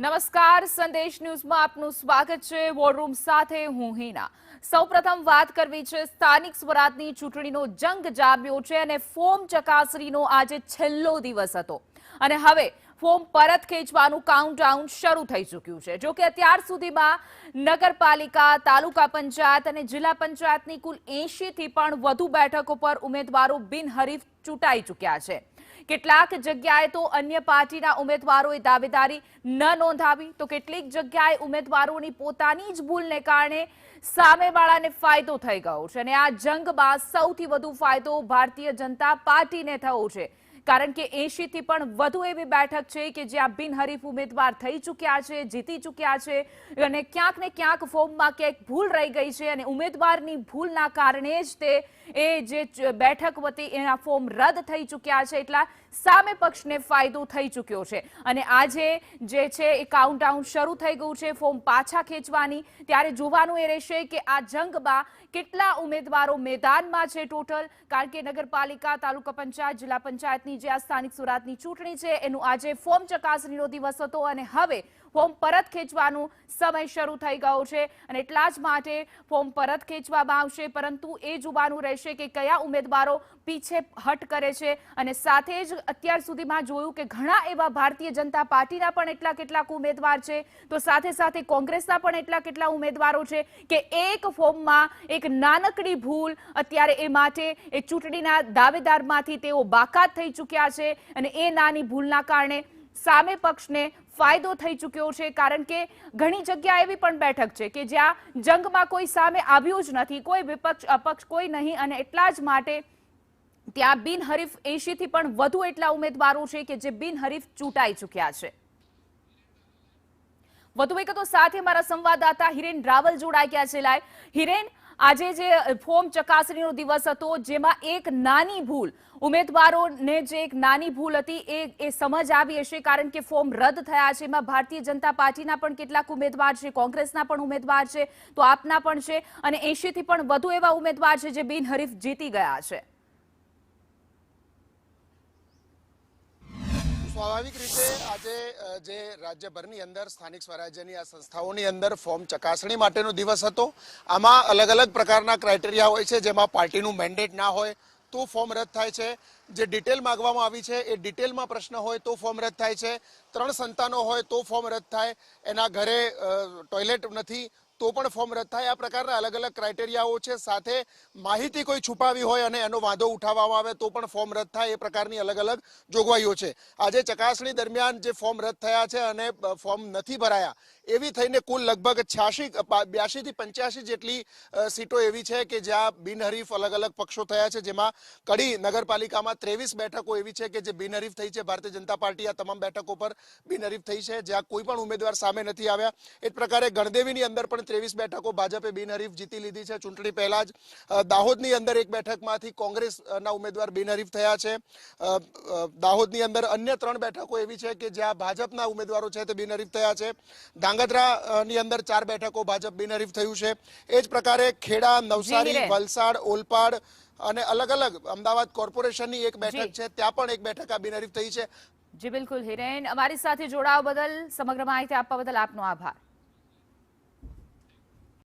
નમસ્કાર, સંદેશ ન્યૂઝમાં આપનું સ્વાગત છે। વોરરૂમ સાથે હું હિના। સૌપ્રથમ વાત કરવી છે સ્થાનિક સ્વરાજની ચૂંટણીનો જંગ જામ્યો છે અને ફોર્મ ચકાસણીનો આજે છેલ્લો દિવસ હતો અને હવે ફોર્મ પરત ખેંચવાનું કાઉન્ટડાઉન શરૂ થઈ ચૂક્યું છે। જો કે અત્યાર સુધીમાં નગરપાલિકા, તાલુકા પંચાયત અને જિલ્લા પંચાયતની કુલ 80 થી પણ વધુ બેઠકો પર ઉમેદવારો બિનહરીફ ચૂંટાઈ ચૂક્યા છે। કેટલાક જગ્યાએ તો અન્ય પાર્ટીના ઉમેદવારોએ દાવેદારી ન નોંધાવી તો કેટલીક જગ્યાએ ઉમેદવારોની પોતાની જ ભૂલને કારણે સામેવાળાને ફાયદો થઈ ગયો છે અને આ જંગમાં સૌથી વધુ ફાયદો ભારતીય જનતા પાર્ટીને થયો છે। કારણ કે 80 થી પણ વધુ એવી બેઠક છે કે જ્યાં બિનહરીફ ઉમેદવાર થઈ ચૂક્યા છે, જીતી ચૂક્યા છે અને ક્યાંક ને ક્યાંક ફોર્મમાં ક્યાંક ભૂલ રહી ગઈ છે અને ઉમેદવારની ભૂલના કારણે જ તે જે બેઠક હતી એના ફોર્મ રદ થઈ ચૂક્યા છે। એટલા સામે પક્ષને ફાયદો થઈ ચૂક્યો છે અને આજે જે છે એ કાઉન્ટડાઉન શરૂ થઈ ગયું છે ફોર્મ પાછા ખેંચવાની। ત્યારે જોવાનું એ રહેશે કે આ જંગમાં કેટલા ઉમેદવારો મેદાનમાં છે ટોટલ, કારણ કે નગરપાલિકા, તાલુકા પંચાયત, જિલ્લા પંચાયતની જે આ સ્થાનિક સ્વરાજની ચૂંટણી છે એનું આજે ફોર્મ ચકાસણીનો દિવસ હતો અને હવે ફોર્મ પરત ખેંચવાનો સમય શરૂ થઈ ગયો છે અને એટલા જ માટે ફોર્મ પરત ખેંચવામાં આવશે, પરંતુ એ જોવાનું રહેશે કે કયા ઉમેદવારો પીછે હટ કરે છે અને સાથે જ અત્યાર સુધીમાં જોયું કે ઘણા એવા ભારતીય જનતા પાર્ટીના પણ કેટલાક ઉમેદવાર છે તો સાથે સાથે કોંગ્રેસના પણ કેટલા ઉમેદવારો છે કે એક ફોર્મમાં એક નાનકડી ભૂલ અત્યારે એ માટે એ ચૂંટણીના દાવેદારમાંથી તેઓ બાકાત થઈ ચૂક્યા છે અને એ નાની ભૂલના કારણે સામે પક્ષને ફાયદો થઈ ચૂક્યો છે। કારણ કે ઘણી જગ્યા એવી પણ બેઠક છે કે જ્યાં જંગમાં કોઈ સામે આવ્યું જ નથી, કોઈ વિપક્ષ અપક્ષ કોઈ નહીં અને એટલા જ માટે ત્યાં બિનહરીફ 80 થી પણ વધુ એટલા ઉમેદવારો છે કે જે બિનહરીફ ચૂંટાઈ ચૂક્યા છે। વધુ વિગતો સાથે મારા સંવાદદાતા હિરેન રાવલ જોડાઈ ગયા છે। લાઈવ હિરેન, આજે જે ફોર્મ ચકાસણીનો દિવસ હતો જેમાં એક નાની ભૂલ ઉમેદવારોને જે એક નાની ભૂલ હતી એ સમજ આવી હશે, કારણ કે ફોર્મ રદ થયા છે। એમાં ભારતીય જનતા પાર્ટીના પણ કેટલાક ઉમેદવાર છે, કોંગ્રેસના પણ ઉમેદવાર છે, તો આપના પણ છે અને 80 થી પણ વધુ એવા ઉમેદવાર છે જે બિનહરીફ જીતી ગયા છે। સ્વાભાવિક રીતે આજે જે રાજ્યભરની અંદર સ્થાનિક સ્વરાજ્યની આ સંસ્થાઓની અંદર ફોર્મ ચકાસણી માટેનો દિવસ હતો। આમાં અલગ અલગ પ્રકારના ક્રાઇટેરિયા હોય છે, જેમાં પાર્ટીનું મેન્ડેટ ના હોય તો ફોર્મ રદ થાય છે, જે ડિટેલ માંગવામાં આવી છે એ ડિટેલમાં પ્રશ્ન હોય તો ફોર્મ રદ થાય છે, 3 સંતાનો હોય તો ફોર્મ રદ થાય, એના ઘરે ટોયલેટ નથી તો પણ ફોર્મ રદ થાય। આ પ્રકારના અલગ અલગ ક્રાઇટેરિયાઓ છે, સાથે માહિતી કોઈ છુપાવી હોય અને એનો વાંધો ઉઠાવવામાં આવે તો પણ ફોર્મ રદ થાય, એ પ્રકારની અલગ અલગ જોગવાઈઓ છે। આજે ચકાસણી દરમિયાન જે ફોર્મ રદ થયા છે અને ફોર્મ નથી ભરાયા એવી થઈને કુલ લગભગ 82 થી 85 જેટલી સીટો એવી છે કે જ્યાં બિનહરીફ અલગ અલગ પક્ષો થયા છે, જેમાં કડી નગરપાલિકામાં 23 બેઠકો એવી છે કે જે બિનહરીફ થઈ છે। ભારતીય જનતા પાર્ટી આ તમામ બેઠકો પર બિનહરીફ થઈ છે, જ્યાં કોઈ પણ ઉમેદવાર સામે નથી આવ્યા। એ જ પ્રકારે ગણદેવીની અંદર પણ 23 બેઠકો ભાજપે બિનહરીફ જીતી લીધી છે ચૂંટણી પહેલા જ। દાહોદની અંદર એક બેઠકમાંથી કોંગ્રેસના ઉમેદવાર બિનહરીફ થયા છે। દાહોદની અંદર અન્ય 3 બેઠકો એવી છે કે જ્યાં ભાજપના ઉમેદવારો છે તે બિનહરીફ થયા છે। ધાંગધ્રાની અંદર 4 બેઠકો ભાજપ બિનહરીફ થયું છે। એ જ પ્રકારે ખેડા, નવસારી, વલસાડ, ઓલપાડ અને અલગ અલગ અમદાવાદ કોર્પોરેશનની એક બેઠક છે, ત્યાં પણ એક બેઠક આ બિનહરીફ થઈ છે। જી બિલકુલ હિરેન, અમારી સાથે જોડાવા બદલ, સમગ્ર માહિતી આપવા બદલ આપનો આભાર।